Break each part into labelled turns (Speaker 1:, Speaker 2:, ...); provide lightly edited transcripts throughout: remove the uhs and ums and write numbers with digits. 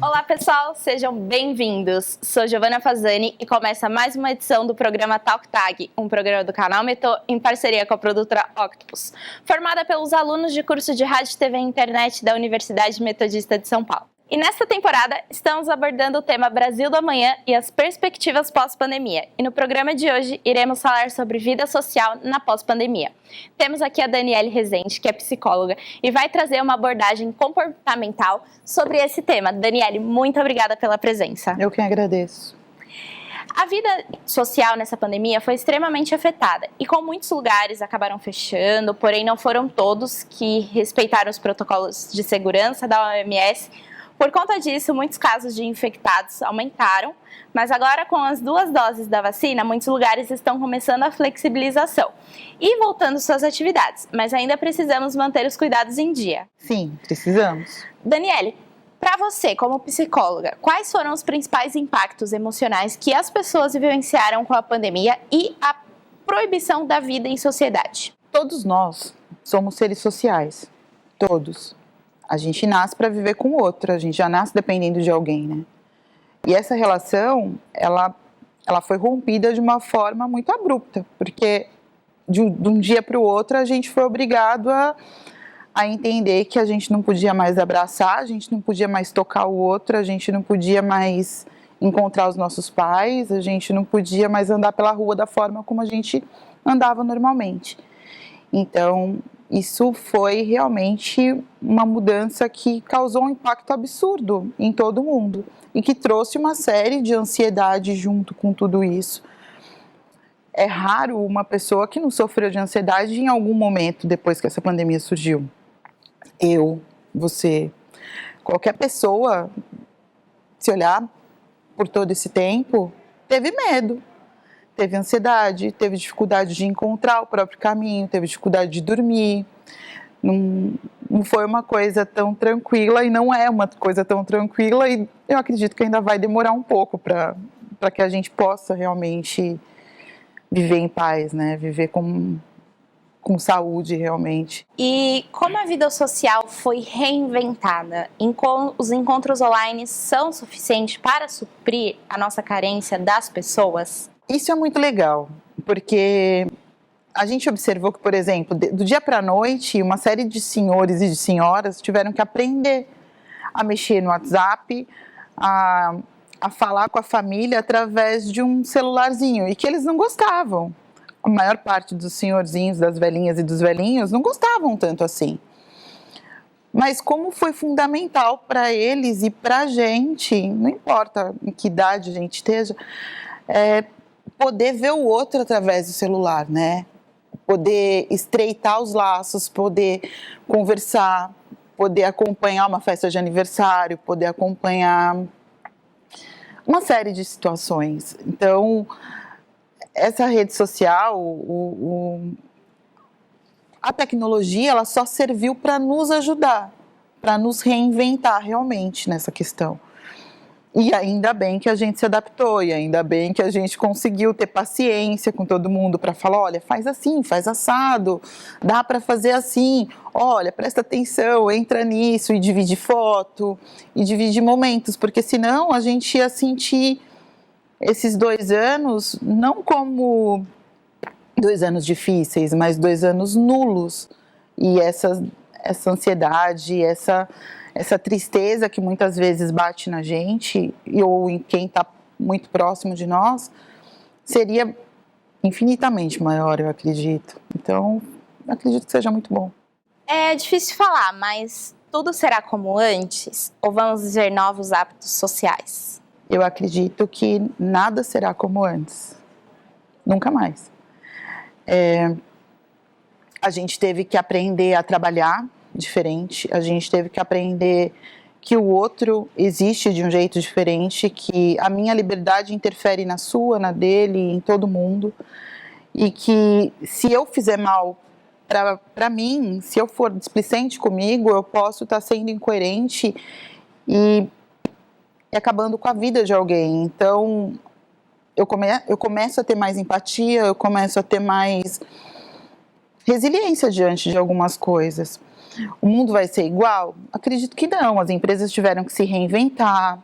Speaker 1: Olá pessoal, sejam bem-vindos. Sou Giovanna Fazani e começa mais uma edição do programa Talk Tag, um programa do canal Metô em parceria com a produtora Octopus, formada pelos alunos de curso de Rádio, TV e Internet da Universidade Metodista de São Paulo. E nesta temporada, estamos abordando o tema Brasil do Amanhã e as perspectivas pós-pandemia. E no programa de hoje, iremos falar sobre vida social na pós-pandemia. Temos aqui a Daniele Rezende, que é psicóloga, e vai trazer uma abordagem comportamental sobre esse tema. Daniele, muito obrigada pela presença.
Speaker 2: Eu que agradeço.
Speaker 1: A vida social nessa pandemia foi extremamente afetada e com muitos lugares acabaram fechando, porém não foram todos que respeitaram os protocolos de segurança da OMS. Por conta disso, muitos casos de infectados aumentaram, mas agora com as 2 doses da vacina, muitos lugares estão começando a flexibilização e voltando suas atividades, mas ainda precisamos manter os cuidados em dia.
Speaker 2: Sim, precisamos.
Speaker 1: Daniele, para você, como psicóloga, quais foram os principais impactos emocionais que as pessoas vivenciaram com a pandemia e a proibição da vida em sociedade?
Speaker 2: Todos nós somos seres sociais, todos. A gente nasce para viver com o outro, a gente já nasce dependendo de alguém, né? E essa relação, ela foi rompida de uma forma muito abrupta, porque de um dia para o outro a gente foi obrigado a entender que a gente não podia mais abraçar, a gente não podia mais tocar o outro, a gente não podia mais encontrar os nossos pais, a gente não podia mais andar pela rua da forma como a gente andava normalmente. Então, isso foi realmente uma mudança que causou um impacto absurdo em todo mundo e que trouxe uma série de ansiedade junto com tudo isso. É raro uma pessoa que não sofreu de ansiedade em algum momento depois que essa pandemia surgiu. Eu, você, qualquer pessoa, se olhar por todo esse tempo, teve medo. Teve ansiedade, teve dificuldade de encontrar o próprio caminho, teve dificuldade de dormir. Não foi uma coisa tão tranquila e não é uma coisa tão tranquila e eu acredito que ainda vai demorar um pouco para que a gente possa realmente viver em paz, né? Viver com saúde realmente.
Speaker 1: E como a vida social foi reinventada? Os encontros online são suficientes para suprir a nossa carência das pessoas?
Speaker 2: Isso é muito legal, porque a gente observou que, por exemplo, do dia para a noite, uma série de senhores e de senhoras tiveram que aprender a mexer no WhatsApp, a falar com a família através de um celularzinho, e que eles não gostavam. A maior parte dos senhorzinhos, das velhinhas e dos velhinhos não gostavam tanto assim. Mas como foi fundamental para eles e para a gente, não importa em que idade a gente esteja, poder ver o outro através do celular, né? Poder estreitar os laços, poder conversar, poder acompanhar uma festa de aniversário, poder acompanhar uma série de situações. Então, essa rede social, a tecnologia, ela só serviu para nos ajudar, para nos reinventar realmente nessa questão. E ainda bem que a gente se adaptou, e ainda bem que a gente conseguiu ter paciência com todo mundo para falar, olha, faz assim, faz assado, dá para fazer assim, olha, presta atenção, entra nisso, e divide foto, e divide momentos, porque senão a gente ia sentir esses 2 anos não como 2 anos difíceis, mas 2 anos nulos, e essa ansiedade, essa tristeza que muitas vezes bate na gente ou em quem está muito próximo de nós, seria infinitamente maior, eu acredito. Então, eu acredito que seja muito bom.
Speaker 1: É difícil falar, mas tudo será como antes? Ou vamos dizer novos hábitos sociais?
Speaker 2: Eu acredito que nada será como antes. Nunca mais. A gente teve que aprender a trabalhar diferente, a gente teve que aprender que o outro existe de um jeito diferente, que a minha liberdade interfere na sua, na dele, em todo mundo, e que se eu fizer mal para mim, se eu for displicente comigo, eu posso estar sendo incoerente e acabando com a vida de alguém. Então, eu começo a ter mais empatia, eu começo a ter mais resiliência diante de algumas coisas. O mundo vai ser igual? Acredito que não. As empresas tiveram que se reinventar.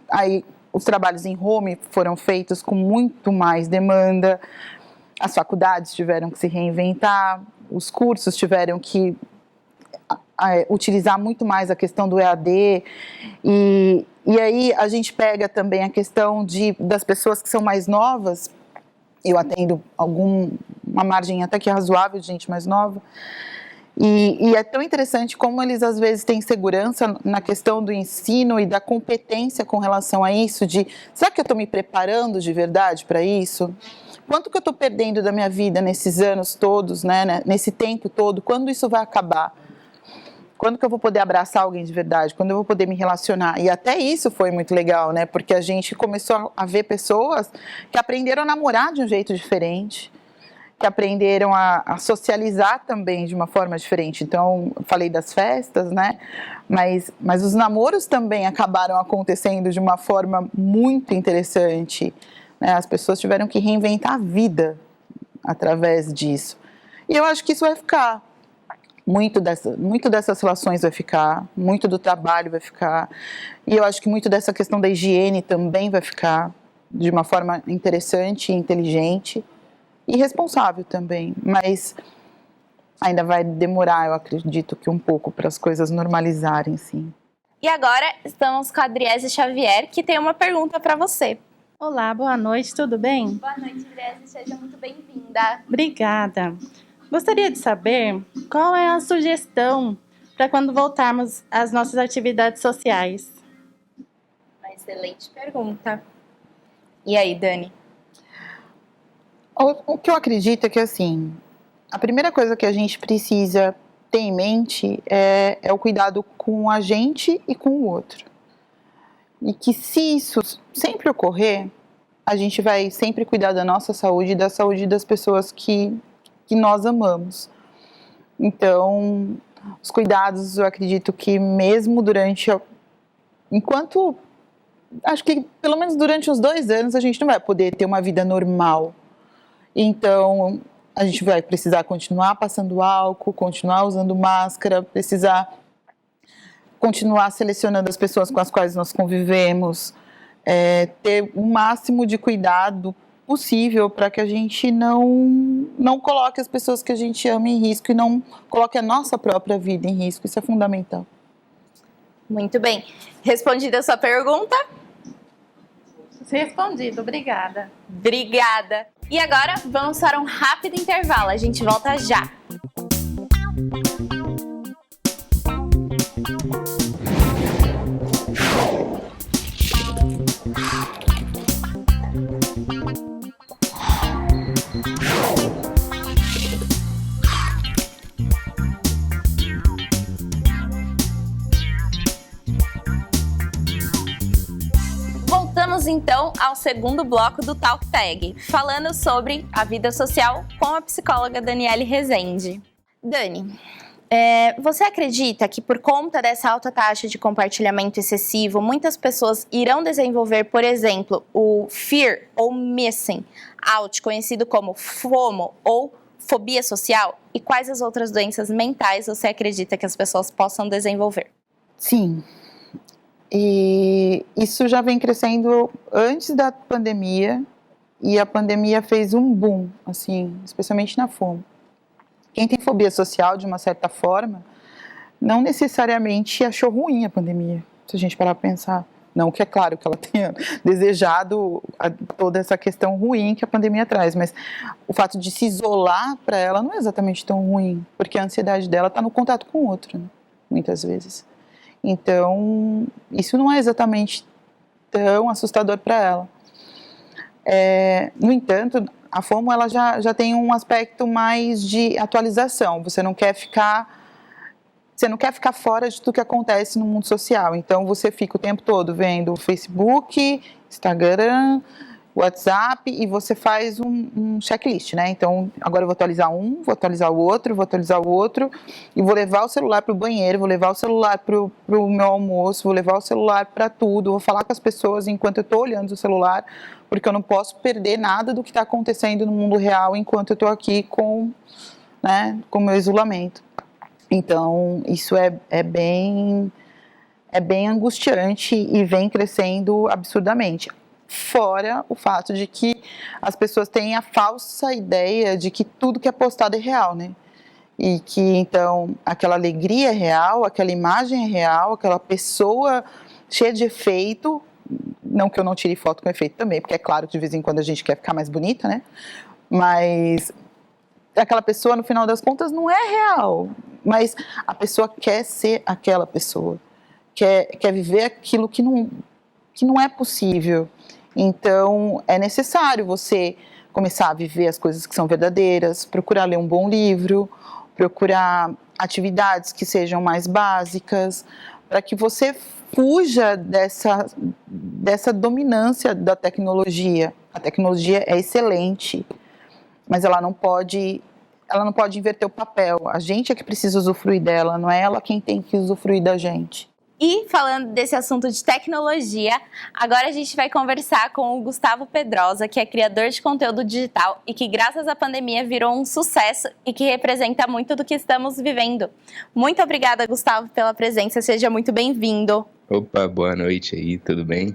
Speaker 2: Aí os trabalhos em home foram feitos com muito mais demanda. As faculdades tiveram que se reinventar. Os cursos tiveram que utilizar muito mais a questão do EAD. E aí a gente pega também a questão das pessoas que são mais novas. Eu atendo uma margem até que razoável de gente mais nova. E é tão interessante como eles às vezes têm segurança na questão do ensino e da competência com relação a isso, será que eu estou me preparando de verdade para isso? Quanto que eu estou perdendo da minha vida nesses anos todos, né, nesse tempo todo? Quando isso vai acabar? Quando que eu vou poder abraçar alguém de verdade? Quando eu vou poder me relacionar? E até isso foi muito legal, né? Porque a gente começou a ver pessoas que aprenderam a namorar de um jeito diferente, que aprenderam a socializar também de uma forma diferente. Então, eu falei das festas, né? Mas os namoros também acabaram acontecendo de uma forma muito interessante, né? As pessoas tiveram que reinventar a vida através disso. E eu acho que isso vai ficar. Muito dessas relações vai ficar, muito do trabalho vai ficar, e eu acho que muito dessa questão da higiene também vai ficar de uma forma interessante, inteligente e responsável também, mas ainda vai demorar, eu acredito que um pouco para as coisas normalizarem, sim.
Speaker 1: E agora estamos com a Adriese Xavier, que tem uma pergunta para você.
Speaker 3: Olá, boa noite, tudo bem?
Speaker 1: Boa noite, Adriese, seja muito bem-vinda.
Speaker 3: Obrigada. Gostaria de saber qual é a sugestão para quando voltarmos às nossas atividades sociais.
Speaker 1: Uma excelente pergunta. E aí, Dani?
Speaker 2: O que eu acredito é que, assim, a primeira coisa que a gente precisa ter em mente é o cuidado com a gente e com o outro. E que se isso sempre ocorrer, a gente vai sempre cuidar da nossa saúde e da saúde das pessoas que nós amamos. Então, os cuidados, eu acredito que mesmo acho que pelo menos durante uns 2 anos a gente não vai poder ter uma vida normal. Então, a gente vai precisar continuar passando álcool, continuar usando máscara, precisar continuar selecionando as pessoas com as quais nós convivemos, ter o máximo de cuidado possível para que a gente não coloque as pessoas que a gente ama em risco e não coloque a nossa própria vida em risco. Isso é fundamental.
Speaker 1: Muito bem. Respondida a sua pergunta?
Speaker 3: Respondido, obrigada.
Speaker 1: Obrigada. E agora vamos para um rápido intervalo. A gente volta já. Voltamos então ao segundo bloco do Talk Tag, falando sobre a vida social com a psicóloga Daniele Rezende. Dani, você acredita que por conta dessa alta taxa de compartilhamento excessivo, muitas pessoas irão desenvolver, por exemplo, o Fear ou Missing Out, conhecido como FOMO ou fobia social? E quais as outras doenças mentais você acredita que as pessoas possam desenvolver?
Speaker 2: Sim. E isso já vem crescendo antes da pandemia, e a pandemia fez um boom, assim, especialmente na FOMO. Quem tem fobia social, de uma certa forma, não necessariamente achou ruim a pandemia, se a gente parar para pensar. Não que é claro que ela tenha desejado toda essa questão ruim que a pandemia traz, mas o fato de se isolar para ela não é exatamente tão ruim, porque a ansiedade dela está no contato com o outro, né, muitas vezes. Então, isso não é exatamente tão assustador para ela. No entanto, a FOMO ela já tem um aspecto mais de atualização. Você não quer ficar fora de tudo que acontece no mundo social. Então, você fica o tempo todo vendo Facebook, Instagram, WhatsApp e você faz um checklist, né? Então, agora eu vou atualizar um, vou atualizar o outro, vou atualizar o outro e vou levar o celular para o banheiro, vou levar o celular para o meu almoço, vou levar o celular para tudo, vou falar com as pessoas enquanto eu estou olhando o celular, porque eu não posso perder nada do que está acontecendo no mundo real enquanto eu estou aqui com o meu isolamento. Então, isso é bem angustiante e vem crescendo absurdamente. Fora o fato de que as pessoas têm a falsa ideia de que tudo que é postado é real, né? E que, então, aquela alegria é real, aquela imagem é real, aquela pessoa cheia de efeito, não que eu não tire foto com efeito também, porque é claro que de vez em quando a gente quer ficar mais bonita, né? Mas aquela pessoa, no final das contas, não é real, mas a pessoa quer ser aquela pessoa, quer viver aquilo que não é possível. Então, é necessário você começar a viver as coisas que são verdadeiras, procurar ler um bom livro, procurar atividades que sejam mais básicas, para que você fuja dessa dominância da tecnologia. A tecnologia é excelente, mas ela não pode inverter o papel. A gente é que precisa usufruir dela, não é ela quem tem que usufruir da gente.
Speaker 1: E falando desse assunto de tecnologia, agora a gente vai conversar com o Gustavo Pedrosa, que é criador de conteúdo digital e que graças à pandemia virou um sucesso e que representa muito do que estamos vivendo. Muito obrigada, Gustavo, pela presença, seja muito bem-vindo.
Speaker 4: Opa, boa noite aí, tudo bem?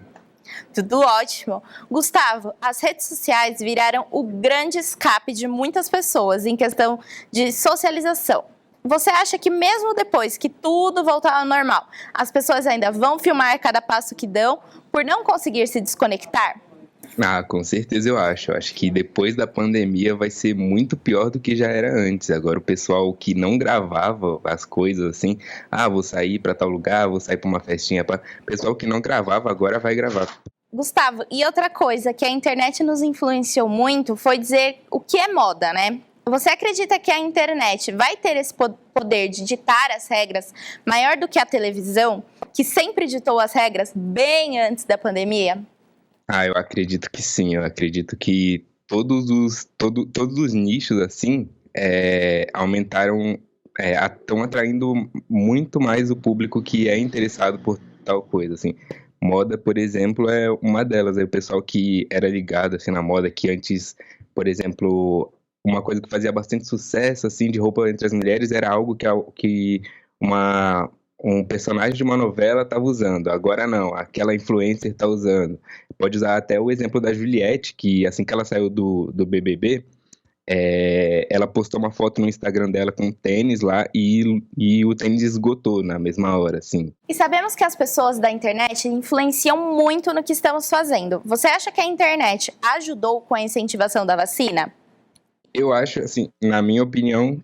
Speaker 1: Tudo ótimo. Gustavo, as redes sociais viraram o grande escape de muitas pessoas em questão de socialização. Você acha que mesmo depois que tudo voltar ao normal, as pessoas ainda vão filmar cada passo que dão por não conseguir se desconectar?
Speaker 4: Ah, com certeza eu acho. Eu acho que depois da pandemia vai ser muito pior do que já era antes. Agora o pessoal que não gravava as coisas assim, vou sair para tal lugar, vou sair para uma festinha. O pessoal que não gravava agora vai gravar.
Speaker 1: Gustavo, e outra coisa que a internet nos influenciou muito foi dizer o que é moda, né? Você acredita que a internet vai ter esse poder de ditar as regras maior do que a televisão, que sempre ditou as regras bem antes da pandemia?
Speaker 4: Eu acredito que sim. Eu acredito que todos os nichos, assim, aumentaram, estão atraindo muito mais o público que é interessado por tal coisa, assim. Moda, por exemplo, é uma delas. Aí o pessoal que era ligado, assim, na moda, que antes, por exemplo, uma coisa que fazia bastante sucesso, assim, de roupa entre as mulheres era algo que um personagem de uma novela estava usando. Agora não, aquela influencer está usando. Pode usar até o exemplo da Juliette, que assim que ela saiu do BBB, ela postou uma foto no Instagram dela com tênis lá e o tênis esgotou na mesma hora, assim.
Speaker 1: E sabemos que as pessoas da internet influenciam muito no que estamos fazendo. Você acha que a internet ajudou com a incentivação da vacina?
Speaker 4: Eu acho, assim, na minha opinião,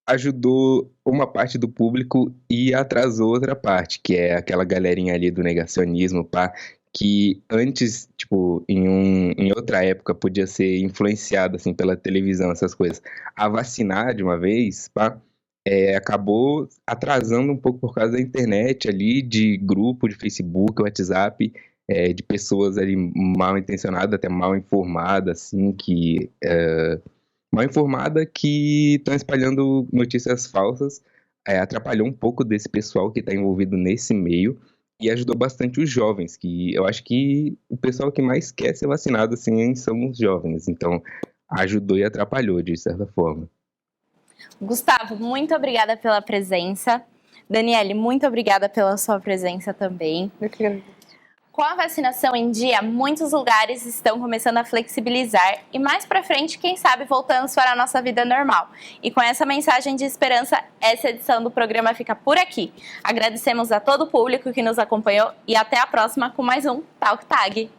Speaker 4: ajudou uma parte do público e atrasou outra parte, que é aquela galerinha ali do negacionismo, que antes, tipo, em outra época podia ser influenciada, assim, pela televisão, essas coisas. A vacinar de uma vez, acabou atrasando um pouco por causa da internet ali, de grupo, de Facebook, WhatsApp, de pessoas ali mal intencionadas, até mal informadas, assim, mal informada que estão espalhando notícias falsas, atrapalhou um pouco desse pessoal que está envolvido nesse meio e ajudou bastante os jovens, que eu acho que o pessoal que mais quer ser vacinado assim, são os jovens, então ajudou e atrapalhou de certa forma.
Speaker 1: Gustavo, muito obrigada pela presença. Daniele, muito obrigada pela sua presença também.
Speaker 2: Eu que agradeço.
Speaker 1: Com a vacinação em dia, muitos lugares estão começando a flexibilizar e mais pra frente, quem sabe, voltamos para a nossa vida normal. E com essa mensagem de esperança, essa edição do programa fica por aqui. Agradecemos a todo o público que nos acompanhou e até a próxima com mais um Talk Tag.